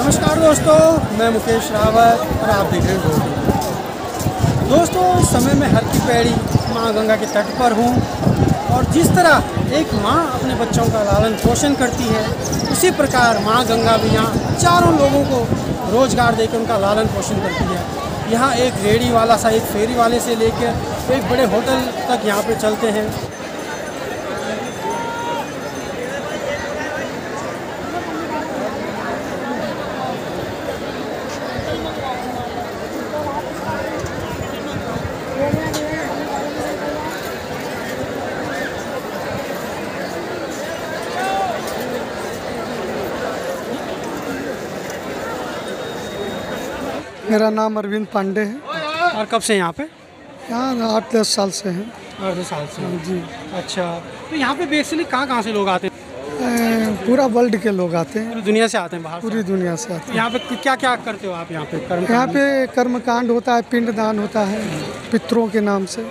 नमस्कार दोस्तों, मैं मुकेश रावत और आप देख रहे हैं दोस्तों। इस समय मैं हर की पैड़ी माँ गंगा के तट पर हूँ और जिस तरह एक माँ अपने बच्चों का लालन पोषण करती है, उसी प्रकार माँ गंगा भी यहाँ चारों लोगों को रोज़गार देकर उनका लालन पोषण करती है। यहाँ एक रेहड़ी वाला सा, एक फेरी वाले से लेकर एक बड़े होटल तक यहाँ पे चलते हैं। मेरा नाम अरविंद पांडे है। और कब से यहाँ पे? यहाँ 8-10 साल से हैं। 8 साल से जी। अच्छा, तो यहाँ पे बेसिकली कहाँ से लोग आते हैं? पूरा वर्ल्ड के लोग आते हैं, पूरी दुनिया से आते हैं, बाहर पूरी दुनिया से आते हैं। यहाँ पे क्या क्या करते हो आप यहाँ पे? यहाँ पे कर्मकांड होता है, पिंडदान होता है पितरों के नाम से,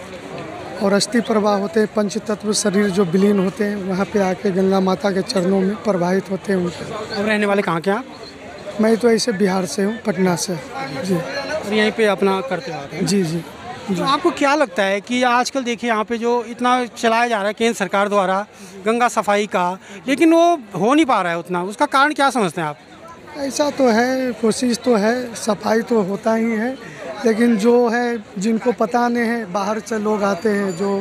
और अस्थि प्रवाह होते हैं। पंचतत्व शरीर जो विलीन होते हैं वहाँ पे आके गंगा माता के चरणों में प्रवाहित होते हैं उनके। और रहने वाले कहाँ के आप? मैं तो ऐसे बिहार से हूँ, पटना से। जी। और यहीं पे अपना करते हो आप? जी जी। तो आपको क्या लगता है कि आजकल देखिए यहाँ पे जो इतना चलाया जा रहा है केंद्र सरकार द्वारा गंगा सफाई का, लेकिन वो हो नहीं पा रहा है उतना, उसका कारण क्या समझते हैं आप? ऐसा तो है, कोशिश तो है, सफाई तो होता ही है, लेकिन जो है जिनको पता नहीं है, बाहर से लोग आते हैं जो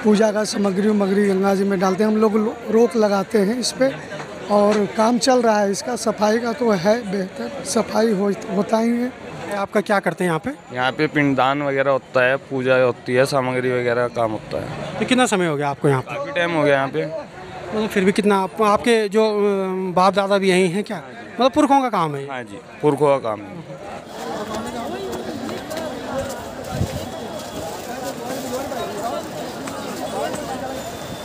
पूजा का सामग्री गंगा जी में डालते हैं, हम लोग रोक लगाते हैं इस पर, और काम चल रहा है इसका। सफाई का तो है बेहतर, सफाई होता ही है। आपका क्या करते हैं यहाँ पे? यहाँ पे पिंडदान वगैरह होता है, पूजा होती है, सामग्री वगैरह काम होता है। तो कितना समय हो गया आपको यहाँ पे? काफ़ी टाइम हो गया यहाँ पे। मतलब फिर भी कितना आपके जो बाप दादा भी यहीं हैं क्या? मतलब पुरखों का काम है? हाँ जी, पुरखों का काम है।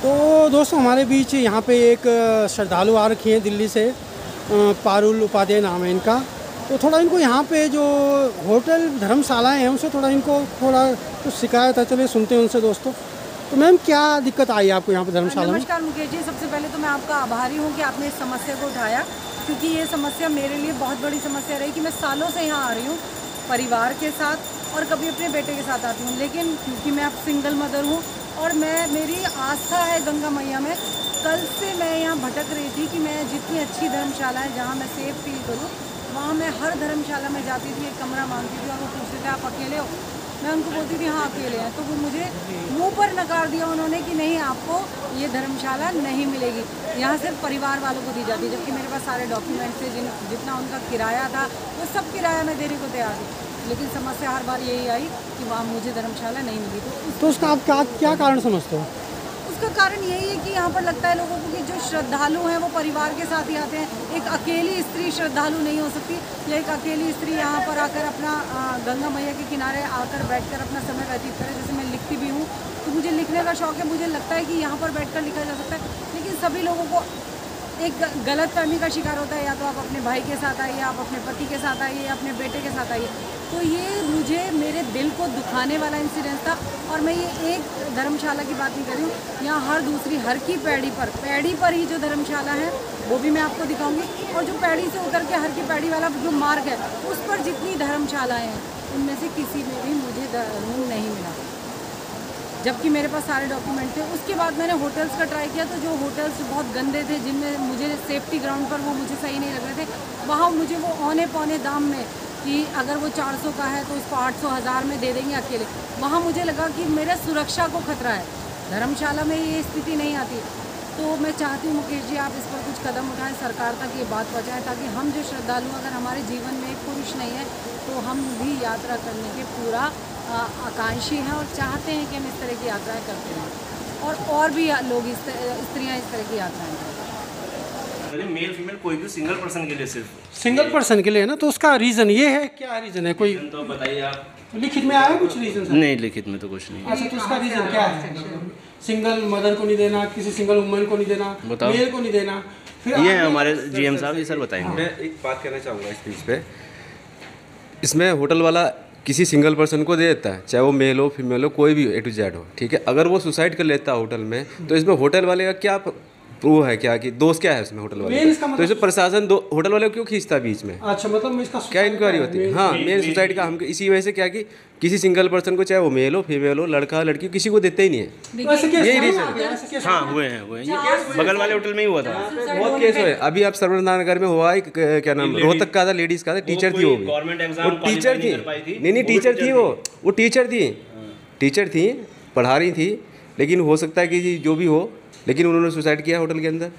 तो दोस्तों, हमारे बीच यहाँ पे एक श्रद्धालु आ रखी हैं दिल्ली से, पारुल उपाध्याय नाम है इनका। तो थोड़ा इनको यहाँ पे जो होटल धर्मशालाएं हैं उनसे थोड़ा कुछ शिकायत है, चलिए सुनते हैं उनसे दोस्तों। तो मैम, क्या दिक्कत आई आपको यहाँ पे धर्मशाला में? नमस्कार मुकेश जी, सबसे पहले तो मैं आपका आभारी हूँ कि आपने इस समस्या को उठाया, क्योंकि ये समस्या मेरे लिए बहुत बड़ी समस्या रही कि मैं सालों से यहाँ आ रही हूँ परिवार के साथ और कभी अपने बेटे के साथ आती हूँ, लेकिन क्योंकि मैं अब सिंगल मदर हूँ और मेरी आस्था है गंगा मैया में, कल से मैं यहाँ भटक रही थी कि मैं जितनी अच्छी धर्मशाला है जहाँ मैं सेफ फील करूँ, वहाँ मैं हर धर्मशाला में जाती थी, एक कमरा मांगती थी और वो पूछते थे आप अकेले हो? मैं उनको बोलती थी हाँ अकेले हैं, तो वो मुझे मुंह पर नकार दिया उन्होंने कि नहीं, आपको ये धर्मशाला नहीं मिलेगी, यहाँ सिर्फ परिवार वालों को दी जाती है। जबकि मेरे पास सारे डॉक्यूमेंट्स थे, जितना उनका किराया था वो सब किराया मैं देने को तैयार थी, लेकिन समस्या हर बार यही आई कि वहाँ मुझे धर्मशाला नहीं मिली। तो उसका आप क्या कारण समझते हो? उसका कारण यही है कि यहाँ पर लगता है लोगों को कि जो श्रद्धालु हैं वो परिवार के साथ ही आते हैं। एक अकेली स्त्री श्रद्धालु नहीं हो सकती, या एक अकेली स्त्री यहाँ पर आकर अपना गंगा मैया के किनारे आकर बैठकर अपना समय व्यतीत करे। जैसे मैं लिखती भी हूँ तो मुझे लिखने का शौक़ है, मुझे लगता है कि यहाँ पर बैठकर लिखा जा सकता है, लेकिन सभी लोगों को एक गलत फहमी का शिकार होता है, या तो आप अपने भाई के साथ आइए, आप अपने पति के साथ आइए, या अपने बेटे के साथ आइए। तो ये मुझे मेरे दिल को दुखाने वाला इंसिडेंट था। और मैं ये एक धर्मशाला की बात नहीं कर रही हूँ, यहाँ हर दूसरी, हर की पैड़ी पर ही जो धर्मशाला है वो भी मैं आपको दिखाऊंगी, और जो पैड़ी से उतर के हर की पैड़ी वाला जो मार्ग है उस पर जितनी धर्मशालाएँ हैं उनमें से किसी में भी मुझे रूम नहीं मिला, जबकि मेरे पास सारे डॉक्यूमेंट थे। उसके बाद मैंने होटल्स का ट्राई किया, तो जो होटल्स बहुत गंदे थे, जिनमें मुझे सेफ्टी ग्राउंड पर वो मुझे सही नहीं लग रहे थे, वहाँ मुझे वो औने पौने दाम में कि अगर वो 400 का है तो उसको 800-1000 में दे देंगे अकेले, वहाँ मुझे लगा कि मेरे सुरक्षा को खतरा है। धर्मशाला में ये स्थिति नहीं आती। तो मैं चाहती हूँ मुकेश जी, आप इस पर कुछ कदम उठाएं, सरकार तक ये बात पहुँचाएँ, ताकि हम जो श्रद्धालु, अगर हमारे जीवन में एक पुरुष नहीं है तो हम भी यात्रा करने के पूरा आकांक्षी हैं और चाहते हैं कि हम इस तरह की यात्राएं करते रहें, और भी लोग स्त्रियां इस तरह की यात्राएं करें। मेल फीमेल कोई भी सिंगल पर्सन के लिए, सिर्फ सिंगल पर्सन के लिए ना? तो उसका रीज़न ये है, क्या रीज़न है? कोई तो बताइए आप। लिखित में आया कुछ रीज़न? नहीं, लिखित में तो कुछ नहीं। अच्छा, तो उसका रीज़न क्या है? सिंगल मदर को नहीं देना, किसी सिंगल वुमन को नहीं देना, मेल को नहीं देना, फिर ये है हमारे जीएम साहब, ये सर बताएंगे। मैं एक बात कहना चाहूँगा इस चीज़ पे। इसमें होटल वाला किसी सिंगल पर्सन को दे देता है, चाहे वो मेल हो फीमेल हो, कोई भी A to Z हो, ठीक है। अगर वो सुसाइड कर लेता है होटल में, तो इसमें होटल वाले का क्या वो है क्या कि दोस्त क्या है उसमें होटल वाले Main का? इसका तो मतलब- इसे प्रशासन होटल वाले को क्यों खींचता है बीच में? अच्छा, मतलब इसका क्या इंक्वायरी होती है? हाँ, मेन सुसाइड का हम इसी वजह से क्या कि किसी सिंगल पर्सन को, चाहे वो मेल हो फीमेल हो, लड़का लड़की, किसी को देते ही नहीं है। तो ऐसे केस यही हुए reason हैं? ऐसे केस हाँ हुए हैं ये बगल वाले होटल में ही हुआ था। बहुत केस हुए। अभी आप सर्वनाथ नगर में हुआ है, क्या नाम, रोहतक का था, लेडीज का था, टीचर थी वो भी, गवर्नमेंट वो एग्जाम टीचर थी, नहीं टीचर थी, वो टीचर थी, पढ़ा रही थी, लेकिन हो सकता है कि जो भी हो, लेकिन उन्होंने सुसाइड किया होटल के अंदर,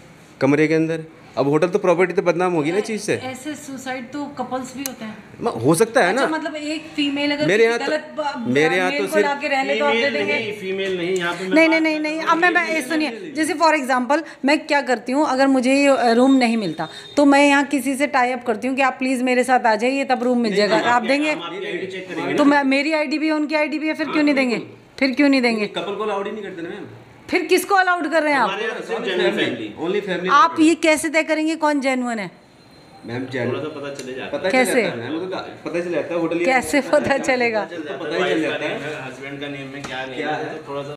कमरे के अंदर। अब होटल तो प्रॉपर्टी तो बदनाम होगी ना चीज़ से। ऐसे सुसाइड तो कपल्स भी होते हैं। हो सकता है ना। अच्छा, मतलब एक फीमेल अगर मेरे यहाँ गलत मेरे यहाँ मेल तो को सिर्फ लाके रहने तो आप दे देंगे? फीमेल नहीं यहाँ पे नहीं। अब मैं सुनिए, जैसे फॉर एग्जांपल मैं क्या करती हूँ, अगर मुझे ये रूम नहीं मिलता तो मैं यहाँ किसी से टाई अप करती हूँ कि आप प्लीज़ मेरे साथ आ जाइए, तब रूम मिल जाएगा। आप देंगे? तो मैं, मेरी आईडी भी है, उनकी आईडी भी है, फिर क्यों नहीं देंगे? फिर क्यों नहीं देंगे? कपल को अलाउड ही नहीं करते ना मैम। फिर किसको अलाउड कर रहे हैं आप? Only family. आप ये कैसे तय करेंगे कौन जेन्युइन है? मैम थोड़ा सा पता चले जाता पता कैसे? पता चल जाता है होटल। कैसे पता चलेगा? पता ही चल जाता है हस्बैंड का नेम में क्या है, थोड़ा सा